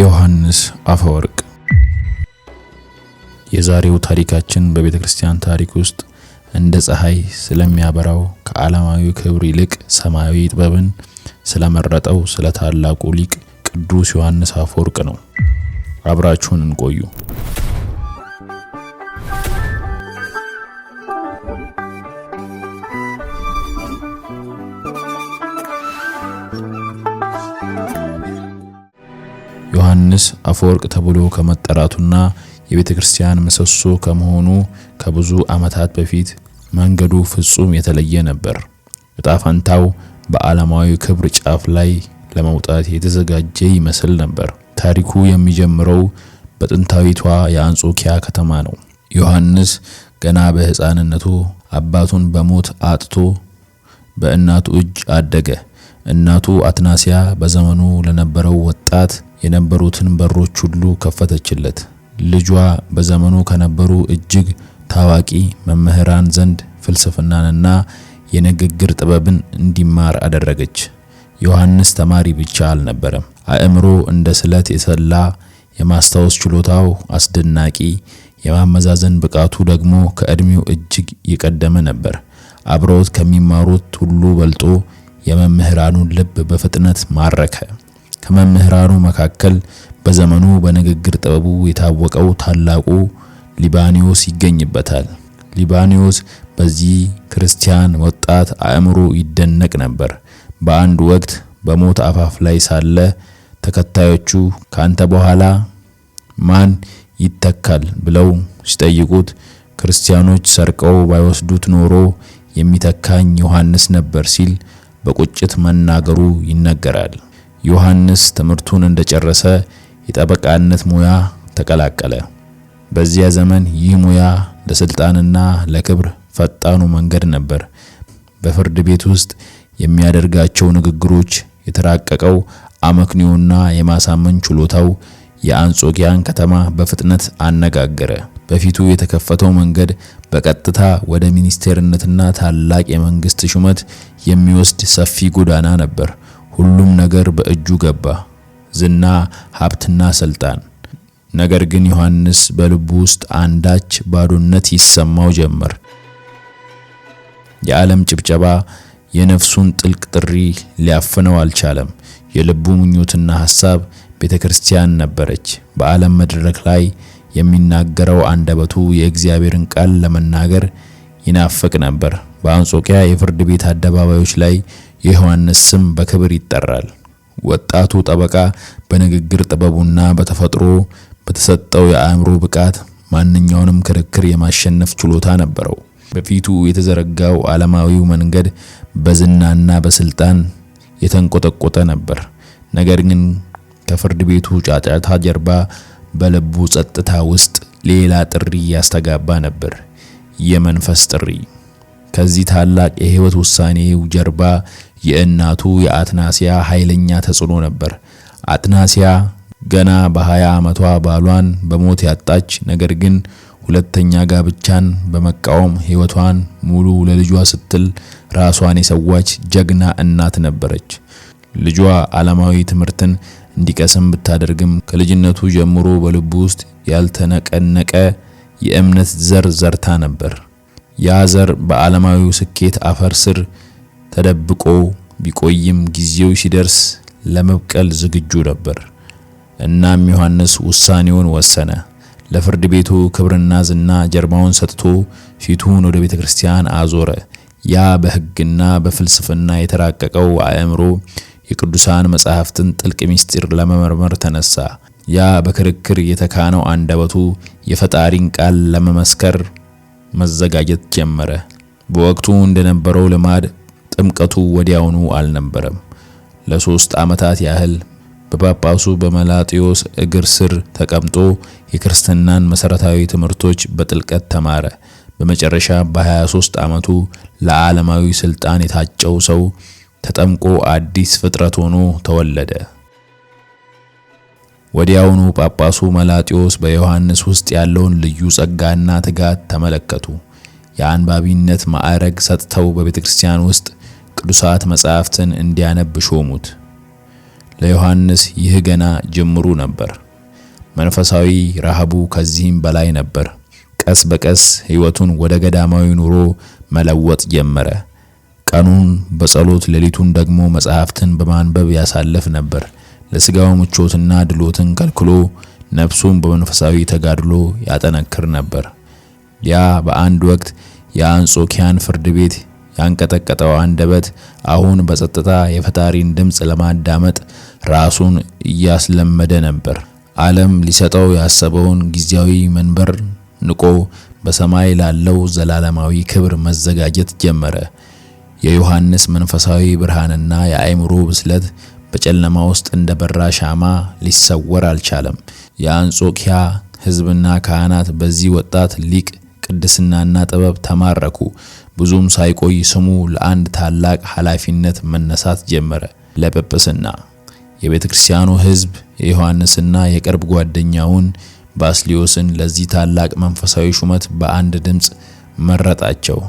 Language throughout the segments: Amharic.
ዮሐንስ አፈወርቅ። የዛሬው ታሪካችን በቤተክርስቲያን ታሪክ ውስጥ እንደ ፀሐይ ስለሚያበራው ከዓለማዊ ክብር ይልቅ ሰማያዊ ጥበብን ስለመረጠው ስለ ታላቁ ሊቅ ቅዱስ ዮሐንስ አፈወርቅ ነው። አብራችሁን እንቆዩ። ዮሐንስ አፈወርቅ ተብሎ ከመጠራቱና የቤተክርስቲያን ምሰሶ ከመሆኑ ከብዙ ዓመታት በፊት መንገዱ ፍጹም የተለየ ነበር። ዕጣ ፈንታው በዓለማዊ ክብር ጫፍ ላይ ለመውጣት የተዘጋጀ ይመስል ነበር። ታሪኩ የሚጀምረው በጥንታዊቷ የአንጾኪያ ከተማ ነው። ዮሐንስ ገና በሕፃንነቱ አባቱን በሞት አጥቶ በእናቱ እጅ አደገ። እናቱ አትናሲያ በዘመኑ ለነበረው ወጣት የነበሩትን በሮች ሁሉ ከፈተችለት። ልጇ በዘመኑ ከነበሩ እጅግ ታዋቂ መምህራን ዘንድ ፍልስፍናንና የንግግር ጥበብን እንዲማር አደረገች። ዮሐንስ ተማሪ ብቻ አልነበረም። አእምሮ እንደ ስለት የሰላ፣ የማስታወስ ችሎታው አስደናቂ፣ የማመዛዘን ብቃቱ ደግሞ ከእድሜው እጅግ የቀደመ ነበር። አብረውት ከሚማሩት ሁሉ በልጦ የመምህራኑን ልብ በፍጥነት ማረከ። ከመምህራኑ መካከል በዘመኑ በንግግር ጥበቡ የታወቀው ታላቁ ሊባኒዮስ ይገኝበታል። ሊባኒዮስ በዚህ ክርስቲያን ወጣት አእምሮ ይደነቅ ነበር። በአንድ ወቅት በሞት አፋፍ ላይ ሳለ ተከታዮቹ ካንተ በኋላ ማን ይተካል ብለው ሲጠይቁት ክርስቲያኖች ሰርቀው ባይወስዱት ኖሮ የሚተካኝ ዮሐንስ ነበር ሲል በቁጭት መናገሩ ይነገራል። ዮሐንስ ትምህርቱን እንደጨረሰ የጠበቃነት ሙያ ተቀላቀለ። በዚያ ዘመን ይህ ሙያ ለስልጣንና ለክብር ፈጣኑ መንገድ ነበር። በፍርድ ቤት ውስጥ የሚያደርጋቸው ንግግሮች የተራቀቀው አመክንዮና የማሳመን ችሎታው የአንጾኪያን ከተማ በፍጥነት አነጋገረ። በፊቱ የተከፈተው መንገድ በቀጥታ ወደ ሚኒስቴርነትና ታላቅ የመንግስት ሹመት የሚወስድ ሰፊ ጎዳና ነበር። ሁሉም ነገር በእጁ ገባ፣ ዝና፣ ሀብትና ስልጣን። ነገር ግን ዮሐንስ በልቡ ውስጥ አንዳች ባዶነት ይሰማው ጀመር። የዓለም ጭብጨባ የነፍሱን ጥልቅ ጥሪ ሊያፍነው አልቻለም። የልቡ ምኞትና ሐሳብ ቤተክርስቲያን ነበረች። በዓለም መድረክ ላይ የሚናገረው አንደበቱ የእግዚአብሔርን ቃል ለመናገር ይናፍቅ ነበር። በአንጾኪያ የፍርድ ቤት አደባባዮች ላይ የዮሐንስ ስም በክብር ይጠራል። ወጣቱ ጠበቃ በንግግር ጥበቡና በተፈጥሮ በተሰጠው የአእምሮ ብቃት ማንኛውንም ክርክር የማሸነፍ ችሎታ ነበረው። በፊቱ የተዘረጋው ዓለማዊው መንገድ በዝናና በስልጣን የተንቆጠቆጠ ነበር። ነገር ግን ከፍርድ ቤቱ ጫጫታ ጀርባ በልቡ ጸጥታ ውስጥ ሌላ ጥሪ ያስተጋባ ነበር፣ የመንፈስ ጥሪ። ከዚህ ታላቅ የህይወት ውሳኔው ጀርባ የእናቱ የአትናሲያ ኃይለኛ ተጽዕኖ ነበር። አትናሲያ ገና በ20 ዓመቷ ባሏን በሞት ያጣች፣ ነገር ግን ሁለተኛ ጋብቻን በመቃወም ህይወቷን ሙሉ ለልጇ ስትል ራሷን የሰዋች ጀግና እናት ነበረች። ልጇ ዓለማዊ ትምህርትን እንዲቀስም ብታደርግም ከልጅነቱ ጀምሮ በልቡ ውስጥ ያልተነቀነቀ የእምነት ዘር ዘርታ ነበር። ያ ዘር በዓለማዊው ስኬት አፈር ስር ተደብቆ ቢቆይም ጊዜው ሲደርስ ለመብቀል ዝግጁ ነበር። እናም ዮሐንስ ውሳኔውን ወሰነ። ለፍርድ ቤቱ ክብርና ዝና ጀርባውን ሰጥቶ ፊቱን ወደ ቤተክርስቲያን አዞረ። ያ በሕግና በፍልስፍና የተራቀቀው አእምሮ የቅዱሳን መጻሕፍትን ጥልቅ ምስጢር ለመመርመር ተነሳ። ያ በክርክር የተካነው አንደበቱ የፈጣሪን ቃል ለመመስከር መዘጋጀት ጀመረ። በወቅቱ እንደነበረው ልማድ ጥምቀቱ ወዲያውኑ አልነበረም። ለ3 ዓመታት ያህል በጳጳሱ በመላጢዮስ እግር ስር ተቀምጦ የክርስትናን መሰረታዊ ትምህርቶች በጥልቀት ተማረ። በመጨረሻ በ23 ዓመቱ ለዓለማዊ ስልጣን የታጨው ሰው ተጠምቆ አዲስ ፍጥረት ሆኖ ተወለደ። ወዲያውኑ ጳጳሱ መላጢዮስ በዮሐንስ ውስጥ ያለውን ልዩ ጸጋና ትጋት ተመለከቱ። የአንባቢነት ማዕረግ ሰጥተው በቤተክርስቲያን ውስጥ ቅዱሳት መጻሕፍትን እንዲያነብ ሾሙት። ለዮሐንስ ይህ ገና ጅምሩ ነበር። መንፈሳዊ ረሃቡ ከዚህም በላይ ነበር። ቀስ በቀስ ሕይወቱን ወደ ገዳማዊ ኑሮ መለወጥ ጀመረ። ቀኑን በጸሎት ሌሊቱን ደግሞ መጻሕፍትን በማንበብ ያሳልፍ ነበር። ለስጋው ምቾትና ድሎትን ከልክሎ ነፍሱን በመንፈሳዊ ተጋድሎ ያጠነክር ነበር። ያ በአንድ ወቅት የአንጾኪያን ፍርድ ቤት ያንቀጠቀጠው አንደበት አሁን በጸጥታ የፈጣሪን ድምጽ ለማዳመጥ ራሱን እያስለመደ ነበር። ዓለም ሊሰጠው ያሰበውን ጊዜያዊ መንበር ንቆ በሰማይ ላለው ዘላለማዊ ክብር መዘጋጀት ጀመረ። የዮሐንስ መንፈሳዊ ብርሃንና የአእምሮ ብስለት በጨለማ ውስጥ እንደበራ ሻማ ሊሰወር አልቻለም። የአንጾኪያ ሕዝብና ካህናት በዚህ ወጣት ሊቅ ቅድስናና ጥበብ ተማረኩ። ብዙም ሳይቆይ ስሙ ለአንድ ታላቅ ኃላፊነት መነሳት ጀመረ፣ ለጵጵስና። የቤተክርስቲያኑ ሕዝብ የዮሐንስና የቅርብ ጓደኛውን ባስልዮስን ለዚህ ታላቅ መንፈሳዊ ሹመት በአንድ ድምጽ መረጣቸው።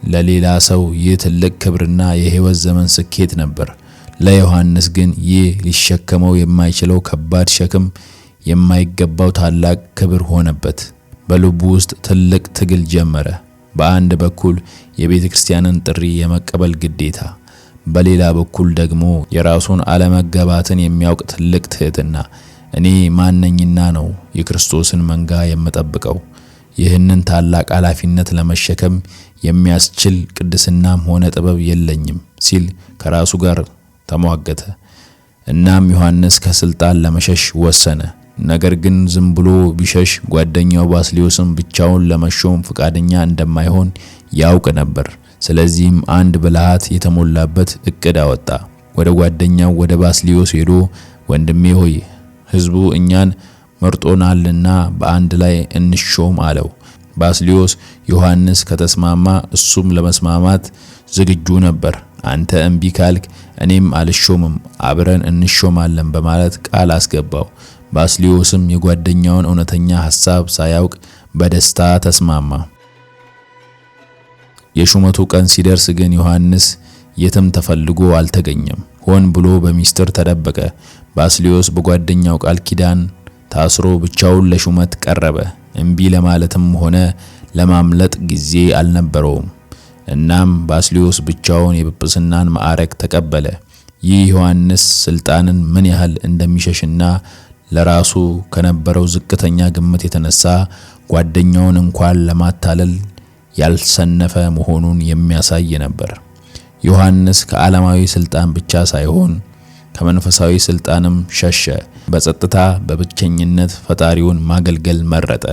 ለሌላ ሰው ይህ ትልቅ ክብርና የሕይወት ዘመን ስኬት ነበር። ለዮሐንስ ግን ይህ ሊሸከመው የማይችለው ከባድ ሸክም፣ የማይገባው ታላቅ ክብር ሆነበት። በልቡ ውስጥ ትልቅ ትግል ጀመረ። በአንድ በኩል የቤተ ክርስቲያንን ጥሪ የመቀበል ግዴታ፣ በሌላ በኩል ደግሞ የራሱን አለመገባትን የሚያውቅ ትልቅ ትህትና። እኔ ማንነኝና ነው የክርስቶስን መንጋ የምጠብቀው? ይህንን ታላቅ ኃላፊነት ለመሸከም የሚያስችል ቅድስናም ሆነ ጥበብ የለኝም ሲል ከራሱ ጋር ተሟገተ። እናም ዮሐንስ ከስልጣን ለመሸሽ ወሰነ። ነገር ግን ዝም ብሎ ቢሸሽ ጓደኛው ባስልዮስም ብቻውን ለመሾም ፈቃደኛ እንደማይሆን ያውቅ ነበር። ስለዚህም አንድ ብልሃት የተሞላበት እቅድ አወጣ። ወደ ጓደኛው ወደ ባስልዮስ ሄዶ ወንድሜ ሆይ ሕዝቡ እኛን መርጦናልና በአንድ ላይ እንሾም አለው። ባስልዮስ ዮሐንስ ከተስማማ እሱም ለመስማማት ዝግጁ ነበር። አንተ እምቢ ካልክ እኔም አልሾምም፣ አብረን እንሾማለን በማለት ቃል አስገባው። ባስልዮስም የጓደኛውን እውነተኛ ሐሳብ ሳያውቅ በደስታ ተስማማ። የሹመቱ ቀን ሲደርስ ግን ዮሐንስ የትም ተፈልጎ አልተገኘም። ሆን ብሎ በሚስጥር ተደበቀ። ባስልዮስ በጓደኛው ቃል ኪዳን ታስሮ ብቻውን ለሹመት ቀረበ። እምቢ ለማለትም ሆነ ለማምለጥ ጊዜ አልነበረውም። እናም ባስልዮስ ብቻውን የጵጵስናን ማዕረግ ተቀበለ። ይህ ዮሐንስ ስልጣንን ምን ያህል እንደሚሸሽና ለራሱ ከነበረው ዝቅተኛ ግምት የተነሳ ጓደኛውን እንኳን ለማታለል ያልሰነፈ መሆኑን የሚያሳይ ነበር። ዮሐንስ ከዓለማዊ ስልጣን ብቻ ሳይሆን ከመንፈሳዊ ስልጣንም ሸሸ። በጸጥታ በብቸኝነት ፈጣሪውን ማገልገል መረጠ።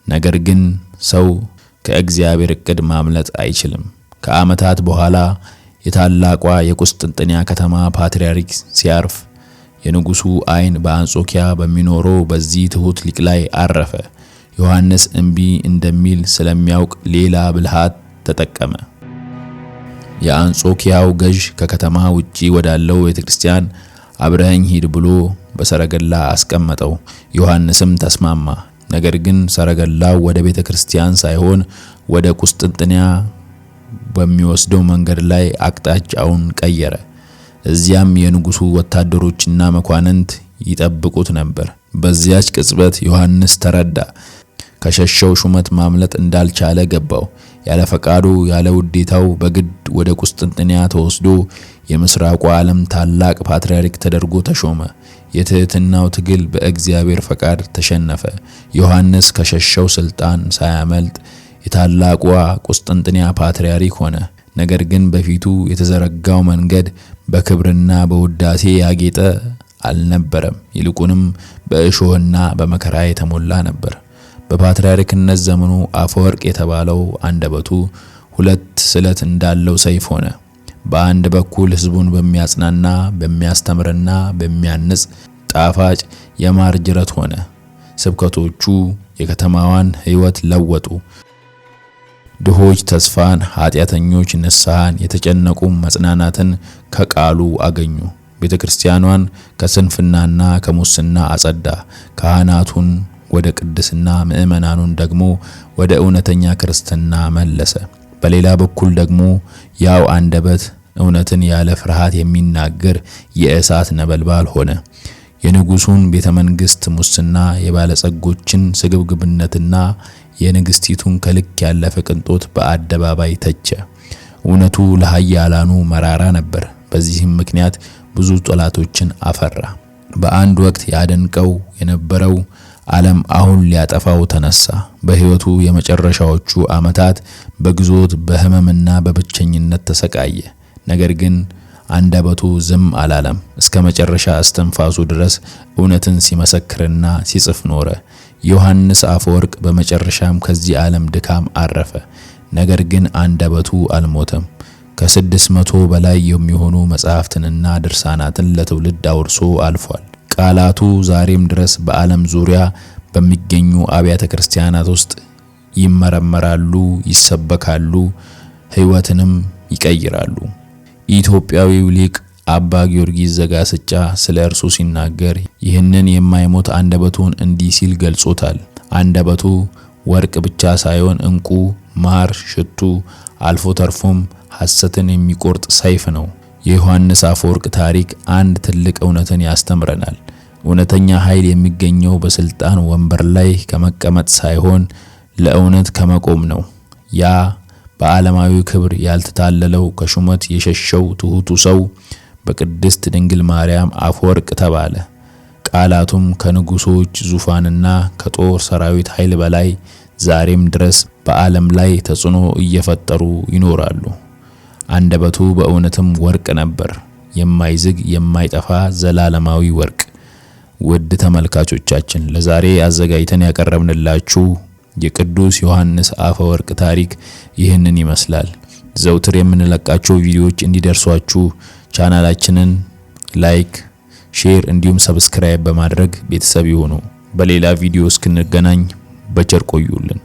ነገር ግን ሰው ከእግዚአብሔር እቅድ ማምለጥ አይችልም። ከዓመታት በኋላ የታላቋ የቁስጥንጥንያ ከተማ ፓትርያርክ ሲያርፍ የንጉሱ ዓይን በአንጾኪያ በሚኖረው በዚህ ትሁት ሊቅ ላይ አረፈ። ዮሐንስ እምቢ እንደሚል ስለሚያውቅ ሌላ ብልሃት ተጠቀመ። የአንጾኪያው ገዥ ከከተማ ውጪ ወዳለው ቤተክርስቲያን አብረኸኝ ሂድ ብሎ በሰረገላ አስቀመጠው። ዮሐንስም ተስማማ። ነገር ግን ሰረገላው ወደ ቤተክርስቲያን ሳይሆን ወደ ቁስጥንጥንያ በሚወስደው መንገድ ላይ አቅጣጫውን ቀየረ። እዚያም የንጉሱ ወታደሮችና መኳንንት ይጠብቁት ነበር። በዚያች ቅጽበት ዮሐንስ ተረዳ። ከሸሸው ሹመት ማምለጥ እንዳልቻለ ገባው። ያለ ፈቃዱ ያለ ውዴታው በግድ ወደ ቁስጥንጥንያ ተወስዶ የምስራቁ ዓለም ታላቅ ፓትርያርክ ተደርጎ ተሾመ። የትህትናው ትግል በእግዚአብሔር ፈቃድ ተሸነፈ። ዮሐንስ ከሸሸው ስልጣን ሳያመልጥ የታላቋ ቁስጥንጥንያ ፓትርያርክ ሆነ። ነገር ግን በፊቱ የተዘረጋው መንገድ በክብርና በውዳሴ ያጌጠ አልነበረም። ይልቁንም በእሾህና በመከራ የተሞላ ነበር። በፓትርያርክነት ዘመኑ አፈወርቅ የተባለው አንደበቱ ሁለት ስለት እንዳለው ሰይፍ ሆነ። በአንድ በኩል ሕዝቡን በሚያጽናና በሚያስተምርና በሚያንጽ ጣፋጭ የማር ጅረት ሆነ። ስብከቶቹ የከተማዋን ሕይወት ለወጡ። ድሆች ተስፋን፣ ኃጢአተኞች ንስሐን፣ የተጨነቁ መጽናናትን ከቃሉ አገኙ። ቤተክርስቲያኗን ከስንፍናና ከሙስና አጸዳ። ካህናቱን ወደ ቅድስና፣ ምእመናኑን ደግሞ ወደ እውነተኛ ክርስትና መለሰ። በሌላ በኩል ደግሞ ያው አንደበት እውነትን ያለ ፍርሃት የሚናገር የእሳት ነበልባል ሆነ። የንጉሱን ቤተመንግስት ሙስና፣ የባለጸጎችን ስግብግብነትና የንግስቲቱን ከልክ ያለፈ ቅንጦት በአደባባይ ተቸ። እውነቱ ለኃያላኑ መራራ ነበር። በዚህም ምክንያት ብዙ ጠላቶችን አፈራ። በአንድ ወቅት ያደንቀው የነበረው ዓለም አሁን ሊያጠፋው ተነሳ። በሕይወቱ የመጨረሻዎቹ ዓመታት በግዞት በሕመምና በብቸኝነት ተሰቃየ። ነገር ግን አንደበቱ ዝም አላለም። እስከ መጨረሻ እስትንፋሱ ድረስ እውነትን ሲመሰክርና ሲጽፍ ኖረ። ዮሐንስ አፈወርቅ በመጨረሻም ከዚህ ዓለም ድካም አረፈ። ነገር ግን አንደበቱ አልሞተም። ከ600 በላይ የሚሆኑ መጻሕፍትንና ድርሳናትን ለትውልድ አውርሶ አልፏል። ቃላቱ ዛሬም ድረስ በዓለም ዙሪያ በሚገኙ አብያተ ክርስቲያናት ውስጥ ይመረመራሉ፣ ይሰበካሉ፣ ሕይወትንም ይቀይራሉ። ኢትዮጵያዊው ሊቅ አባ ጊዮርጊስ ዘጋስጫ ስለ እርሱ ሲናገር ይህንን የማይሞት አንደበቱን እንዲህ ሲል ገልጾታል። አንደበቱ ወርቅ ብቻ ሳይሆን ዕንቁ፣ ማር፣ ሽቱ አልፎ ተርፎም ሐሰትን የሚቆርጥ ሰይፍ ነው። የዮሐንስ አፈወርቅ ታሪክ አንድ ትልቅ እውነትን ያስተምረናል። እውነተኛ ኃይል የሚገኘው በስልጣን ወንበር ላይ ከመቀመጥ ሳይሆን ለእውነት ከመቆም ነው። ያ በዓለማዊ ክብር ያልተታለለው ከሹመት የሸሸው ትሑቱ ሰው በቅድስት ድንግል ማርያም አፈወርቅ ተባለ። ቃላቱም ከንጉሶች ዙፋንና ከጦር ሰራዊት ኃይል በላይ ዛሬም ድረስ በዓለም ላይ ተጽዕኖ እየፈጠሩ ይኖራሉ። አንደበቱ በእውነትም ወርቅ ነበር፣ የማይዝግ የማይጠፋ ዘላለማዊ ወርቅ። ውድ ተመልካቾቻችን ለዛሬ አዘጋጅተን ያቀረብንላችሁ የቅዱስ ዮሐንስ አፈወርቅ ታሪክ ይህንን ይመስላል። ዘውትር የምንለቃቸው ቪዲዮዎች እንዲደርሷችሁ ቻናላችንን ላይክ፣ ሼር እንዲሁም ሰብስክራይብ በማድረግ ቤተሰብ ይሁኑ። በሌላ ቪዲዮ እስክንገናኝ በቸር ቆዩልን።